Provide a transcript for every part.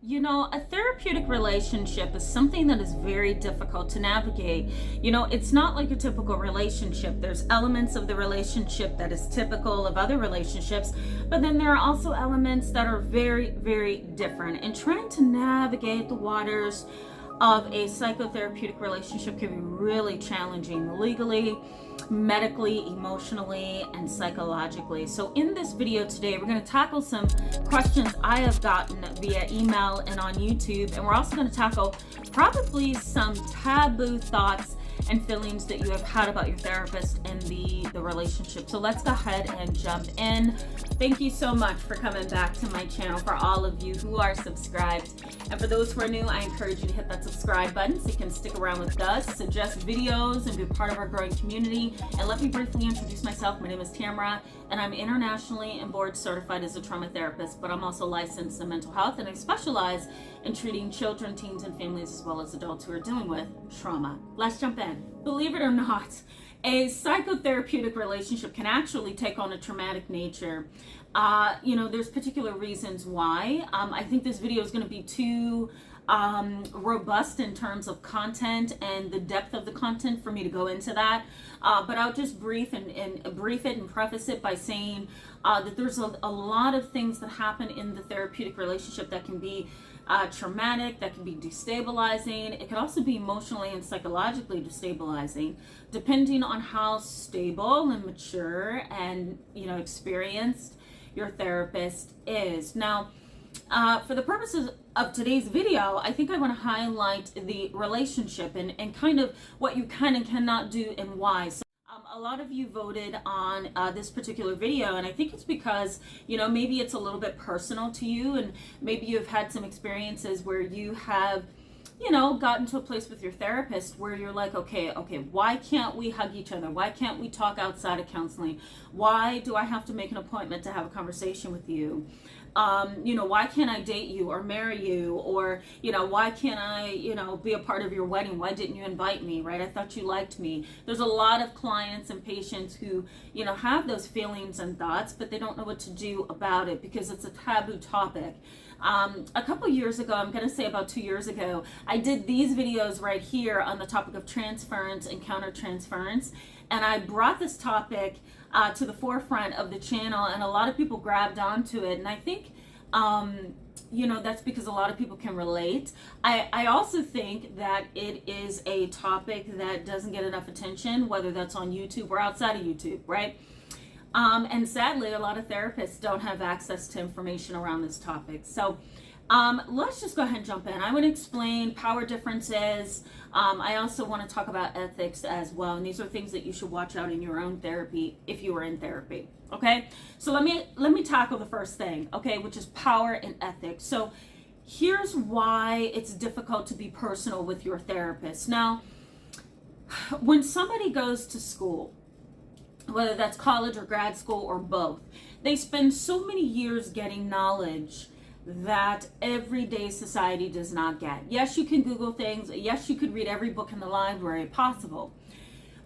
You know, a therapeutic relationship is something that is very difficult to navigate. You know, it's not like a typical relationship. There's elements of the relationship that is typical of other relationships, but then there are also elements that are very, very different. And trying to navigate the waters of a psychotherapeutic relationship can be really challenging legally, medically, emotionally, and psychologically. So in this video today, we're going to tackle some questions I have gotten via email and on YouTube, and we're also going to tackle probably some taboo thoughts and feelings that you have had about your therapist and the relationship. So let's go ahead and jump in. Thank you so much for coming back to my channel, for all of you who are subscribed. And for those who are new, I encourage you to hit that subscribe button so you can stick around with us, suggest videos, and be part of our growing community. And let me briefly introduce myself. My name is Tamara, and I'm internationally and board certified as a trauma therapist, but I'm also licensed in mental health, and I specialize in treating children, teens, and families, as well as adults who are dealing with trauma. Let's jump in. Believe it or not, a psychotherapeutic relationship can actually take on a traumatic nature. There's particular reasons why. I think this video is going to be too robust in terms of content and the depth of the content for me to go into that. But I'll just brief it and preface it by saying that there's a lot of things that happen in the therapeutic relationship that can be traumatic, that can be destabilizing. It can also be emotionally and psychologically destabilizing, depending on how stable and mature and experienced your therapist is. Now, for the purposes of today's video, I think I want to highlight the relationship and kind of what you can and cannot do and why. So a lot of you voted on this particular video, and I think it's because, maybe it's a little bit personal to you, and maybe you've had some experiences where you have, gotten to a place with your therapist where you're like, okay, why can't we hug each other? Why can't we talk outside of counseling? Why do I have to make an appointment to have a conversation with you? Why can't I date you or marry you? Or, why can't I, be a part of your wedding? Why didn't you invite me, right? I thought you liked me. There's a lot of clients and patients who, have those feelings and thoughts, but they don't know what to do about it because it's a taboo topic. A couple years ago, I'm going to say about 2 years ago, I did these videos right here on the topic of transference and countertransference. And I brought this topic to the forefront of the channel, and a lot of people grabbed onto it. And I think, that's because a lot of people can relate. I also think that it is a topic that doesn't get enough attention, whether that's on YouTube or outside of YouTube, right? And sadly, a lot of therapists don't have access to information around this topic. So let's just go ahead and jump in. I want to explain power differences. I also want to talk about ethics as well. And these are things that you should watch out in your own therapy if you are in therapy. Okay, so let me tackle the first thing, okay, which is power and ethics. So here's why it's difficult to be personal with your therapist. Now, when somebody goes to school, whether that's college or grad school or both, they spend so many years getting knowledge that everyday society does not get. Yes, you can Google things. Yes, you could read every book in the library possible.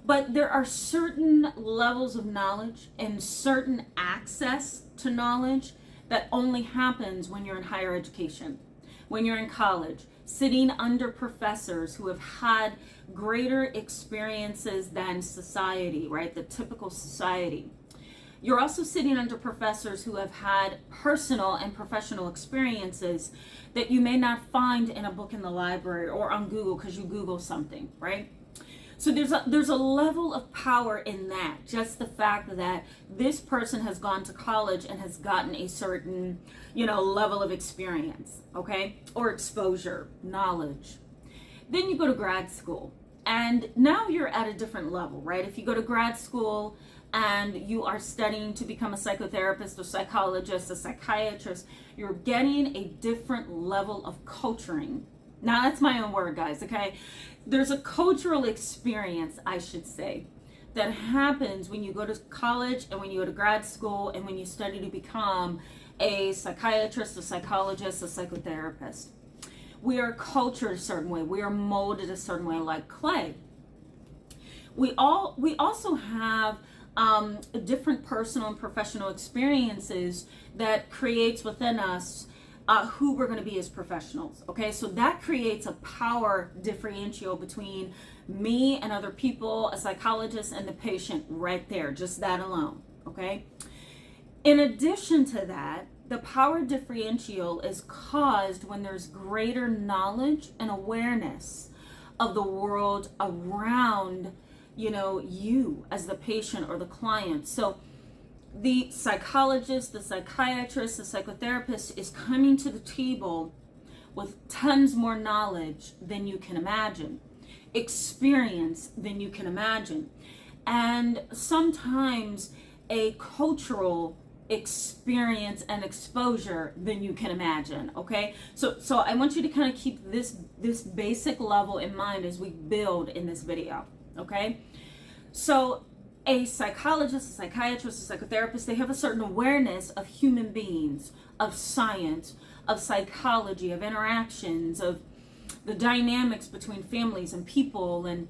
But there are certain levels of knowledge and certain access to knowledge that only happens when you're in higher education, when you're in college, sitting under professors who have had greater experiences than society, right? The typical society. You're also sitting under professors who have had personal and professional experiences that you may not find in a book in the library or on Google because you Google something, right? So there's a level of power in that. Just the fact that this person has gone to college and has gotten a certain, level of experience, okay? Or exposure, knowledge. Then you go to grad school, and now you're at a different level, right? If you go to grad school and you are studying to become a psychotherapist or psychologist, a psychiatrist, you're getting a different level of culturing. Now, that's my own word, guys, okay? There's a cultural experience, I should say, that happens when you go to college and when you go to grad school and when you study to become a psychiatrist, a psychologist, a psychotherapist. We are cultured a certain way. We are molded a certain way, like clay. We also have different personal and professional experiences that creates within us who we're going to be as professionals. Okay, so that creates a power differential between me and other people, a psychologist and the patient, right there, just that alone. Okay, in addition to that, the power differential is caused when there's greater knowledge and awareness of the world around, you as the patient or the client. So the psychologist, the psychiatrist, the psychotherapist is coming to the table with tons more knowledge than you can imagine, experience than you can imagine, and sometimes a cultural experience and exposure than you can imagine. Okay, so I want you to kind of keep this basic level in mind as we build in this video. Okay, so a psychologist, a psychiatrist, a psychotherapist, they have a certain awareness of human beings, of science, of psychology, of interactions, of the dynamics between families and people, and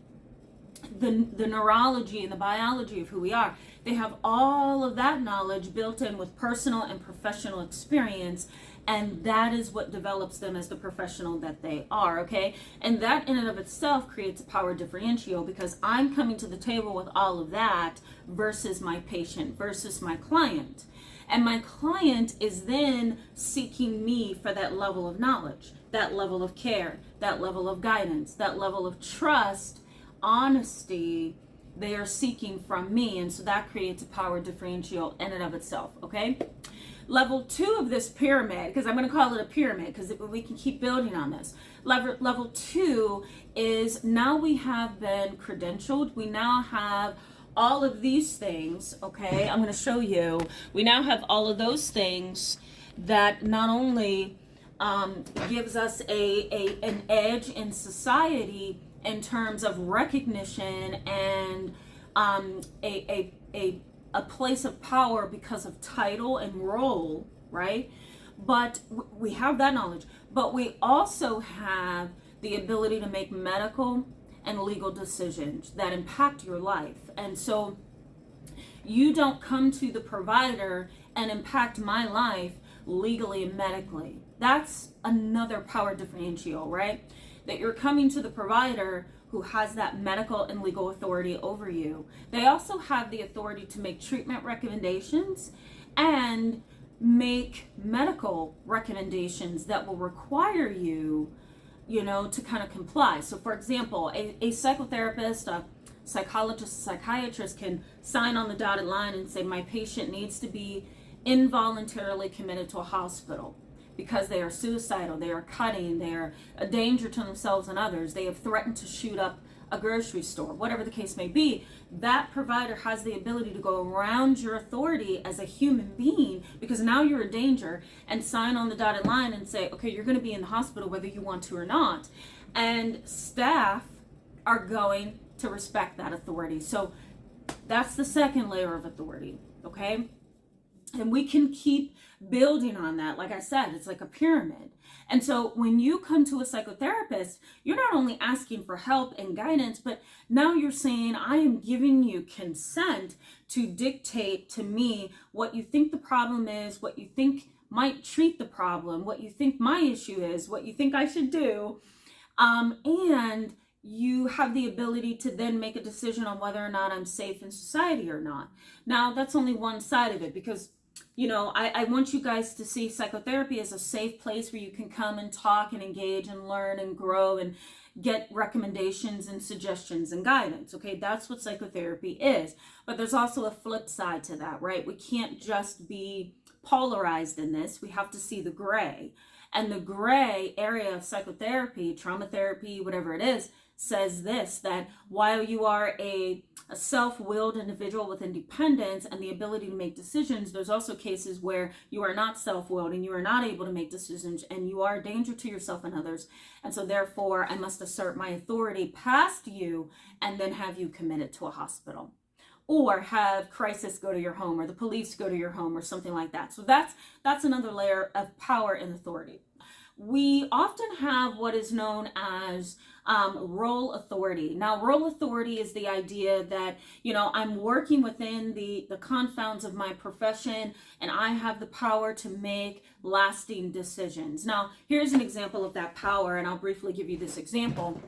the neurology and the biology of who we are. They have all of that knowledge built in with personal and professional experience, and that is what develops them as the professional that they are. Okay, and that in and of itself creates a power differential, because I'm coming to the table with all of that versus my patient, versus my client, and my client is then seeking me for that level of knowledge, that level of care, that level of guidance, that level of trust, honesty. They are seeking from me, and so that creates a power differential in and of itself. Okay, level 2 of this pyramid, because I'm going to call it a pyramid because we can keep building on this. Level 2 is, now we have been credentialed, we now have all of these things. Okay, I'm going to show you, we now have all of those things that not only gives us an edge in society in terms of recognition and a place of power because of title and role, right? But we have that knowledge, but we also have the ability to make medical and legal decisions that impact your life. And so you don't come to the provider and impact my life legally and medically. That's another power differential, right? That you're coming to the provider who has that medical and legal authority over you. They also have the authority to make treatment recommendations and make medical recommendations that will require you, to kind of comply. So for example, a psychotherapist, a psychologist, a psychiatrist can sign on the dotted line and say, my patient needs to be involuntarily committed to a hospital because they are suicidal, they are cutting, they are a danger to themselves and others, they have threatened to shoot up a grocery store, whatever the case may be. That provider has the ability to go around your authority as a human being, because now you're in danger, and sign on the dotted line and say, okay, you're going to be in the hospital whether you want to or not. And staff are going to respect that authority. So that's the second layer of authority, okay? And we can keep building on that. Like I said, it's like a pyramid. And so when you come to a psychotherapist, you're not only asking for help and guidance, but now you're saying, I am giving you consent to dictate to me what you think the problem is, what you think might treat the problem, what you think my issue is, what you think I should do. And you have the ability to then make a decision on whether or not I'm safe in society or not. Now, that's only one side of it, because I want you guys to see psychotherapy as a safe place where you can come and talk and engage and learn and grow and get recommendations and suggestions and guidance. Okay, that's what psychotherapy is. But there's also a flip side to that, right? We can't just be polarized in this. We have to see the gray. And the gray area of psychotherapy, trauma therapy, whatever it is, says this, that while you are a self-willed individual with independence and the ability to make decisions, there's also cases where you are not self-willed and you are not able to make decisions and you are a danger to yourself and others. And so therefore, I must assert my authority past you and then have you committed to a hospital, or have crisis go to your home, or the police go to your home, or something like that. So that's another layer of power and authority. We often have what is known as Role authority. Now, role authority is the idea that, I'm working within the confounds of my profession, and I have the power to make lasting decisions. Now, here's an example of that power, and I'll briefly give you this example.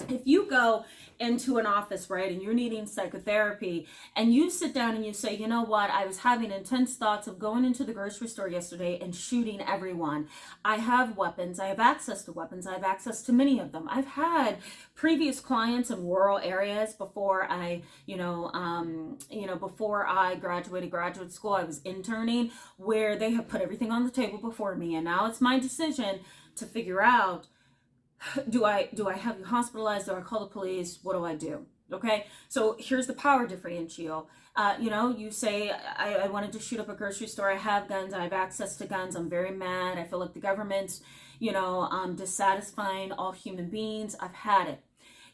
If you go into an office, right, and you're needing psychotherapy, and you sit down and you say, you know what, I was having intense thoughts of going into the grocery store yesterday and shooting everyone. I have weapons. I have access to weapons. I have access to many of them. I've had previous clients in rural areas before before I graduated graduate school. I was interning, where they have put everything on the table before me, and now it's my decision to figure out, do I have you hospitalized? Do I call the police? What do I do? Okay, so here's the power differential. You say, I wanted to shoot up a grocery store. I have guns. I have access to guns. I'm very mad. I feel like the government's, dissatisfying all human beings. I've had it.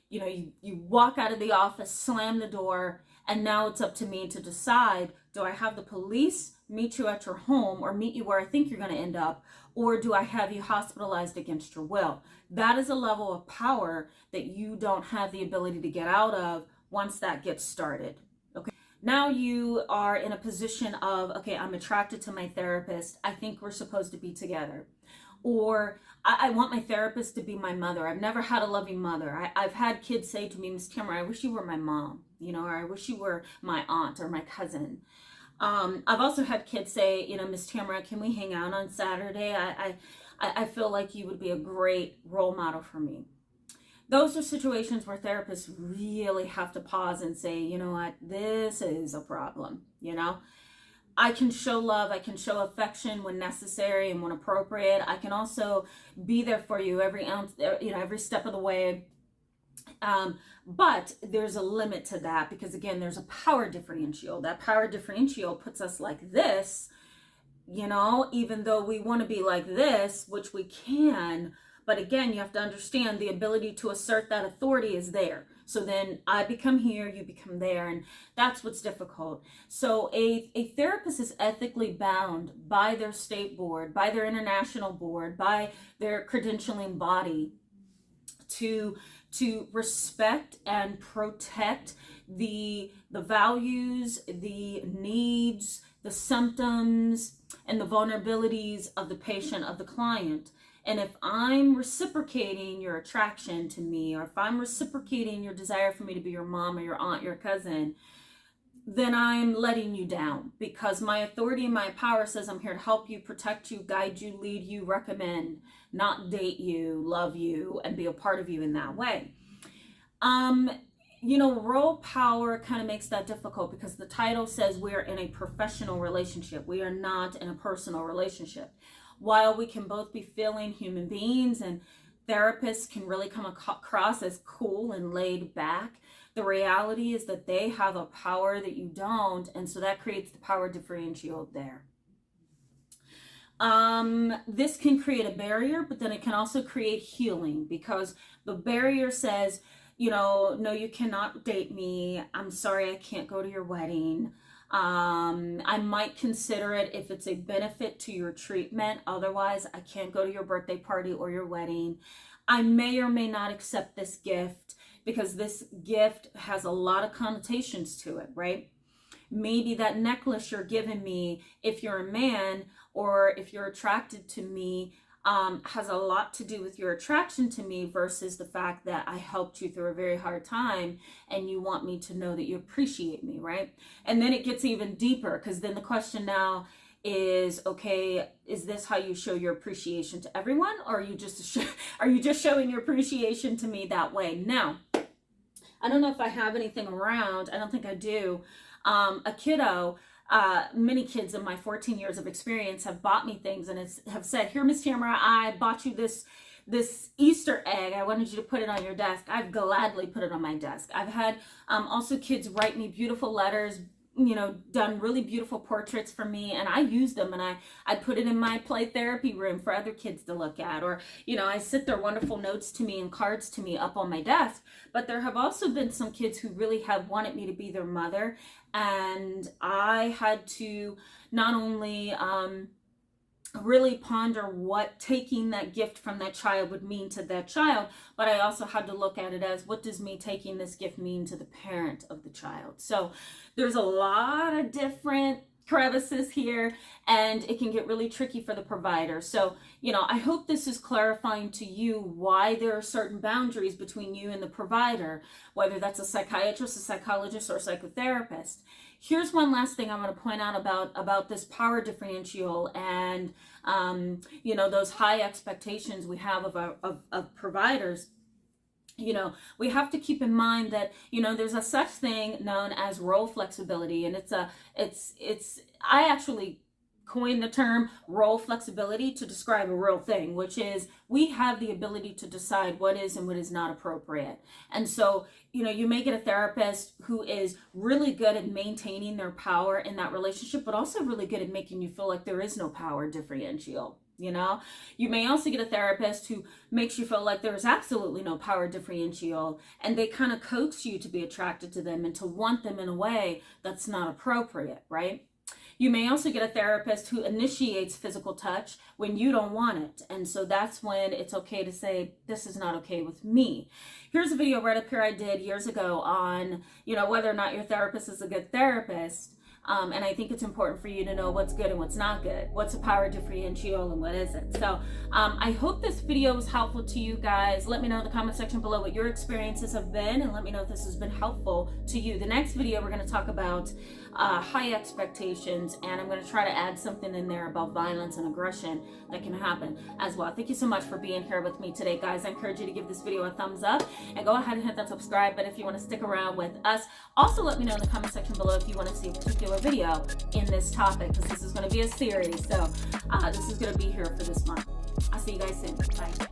You walk out of the office, slam the door, and now it's up to me to decide, do I have the police meet you at your home or meet you where I think you're going to end up, or do I have you hospitalized against your will? That is a level of power that you don't have the ability to get out of once that gets started. Okay. Now you are in a position of, okay, I'm attracted to my therapist. I think we're supposed to be together. Or I want my therapist to be my mother. I've never had a loving mother. I've had kids say to me, Miss Tamara, I wish you were my mom, or I wish you were my aunt or my cousin. I've also had kids say, Miss Tamara, can we hang out on Saturday? I feel like you would be a great role model for me. Those are situations where therapists really have to pause and say, you know what, this is a problem, I can show love, I can show affection when necessary and when appropriate. I can also be there for you every ounce, every step of the way. But there's a limit to that, because again, there's a power differential. That power differential puts us like this, even though we want to be like this, which we can. But again, you have to understand the ability to assert that authority is there. So then I become here, you become there, and that's what's difficult. So a therapist is ethically bound by their state board, by their international board, by their credentialing body to respect and protect the values, the needs, the symptoms, and the vulnerabilities of the patient, of the client. And if I'm reciprocating your attraction to me, or if I'm reciprocating your desire for me to be your mom or your aunt, your cousin, then I'm letting you down, because my authority and my power says I'm here to help you, protect you, guide you, lead you, recommend, not date you, love you, and be a part of you in that way. Role power kind of makes that difficult, because the title says we're in a professional relationship. We are not in a personal relationship. While we can both be feeling human beings, and therapists can really come across as cool and laid back, the reality is that they have a power that you don't, and so that creates the power differential there. This can create a barrier, but then it can also create healing, because the barrier says, no, you cannot date me. I'm sorry, I can't go to your wedding. I might consider it if it's a benefit to your treatment. Otherwise, I can't go to your birthday party or your wedding. I may or may not accept this gift, because this gift has a lot of connotations to it, right? Maybe that necklace you're giving me, if you're a man or if you're attracted to me, has a lot to do with your attraction to me, versus the fact that I helped you through a very hard time and you want me to know that you appreciate me, right? And then it gets even deeper, because then the question now is, okay, is this how you show your appreciation to everyone, or are you just showing your appreciation to me that way? Now, I don't know if I have anything around. I don't think I do. A kiddo. Many kids in my 14 years of experience have bought me things and have said, here, Miss Tamara, I bought you this Easter egg. I wanted you to put it on your desk. I've gladly put it on my desk. I've had also kids write me beautiful letters, done really beautiful portraits for me, and I use them, and I put it in my play therapy room for other kids to look at, or I sit their wonderful notes to me and cards to me up on my desk. But there have also been some kids who really have wanted me to be their mother, and I had to not only really ponder what taking that gift from that child would mean to that child, but I also had to look at it as, what does me taking this gift mean to the parent of the child? So there's a lot of different crevices here, and it can get really tricky for the provider. So, I hope this is clarifying to you why there are certain boundaries between you and the provider, whether that's a psychiatrist, a psychologist, or a psychotherapist. Here's one last thing I want to point out about this power differential and those high expectations we have of providers. We have to keep in mind that, there's a such thing known as role flexibility. And I actually coined the term role flexibility to describe a real thing, which is we have the ability to decide what is and what is not appropriate. And so, you may get a therapist who is really good at maintaining their power in that relationship, but also really good at making you feel like there is no power differential. You may also get a therapist who makes you feel like there is absolutely no power differential, and they kind of coax you to be attracted to them and to want them in a way that's not appropriate, right? You may also get a therapist who initiates physical touch when you don't want it. And so that's when it's okay to say, this is not okay with me. Here's a video right up here I did years ago on, whether or not your therapist is a good therapist. And I think it's important for you to know what's good and what's not good. What's a power differential and what isn't. So I hope this video was helpful to you guys. Let me know in the comment section below what your experiences have been, and let me know if this has been helpful to you. The next video, we're going to talk about high expectations, and I'm going to try to add something in there about violence and aggression that can happen as well. Thank you so much for being here with me today, guys. I encourage you to give this video a thumbs up and go ahead and hit that subscribe button if you want to stick around with us. Also, let me know in the comment section below if you want to see a particular video in this topic, because this is going to be a series. So this is going to be here for this month. I'll see you guys soon. Bye.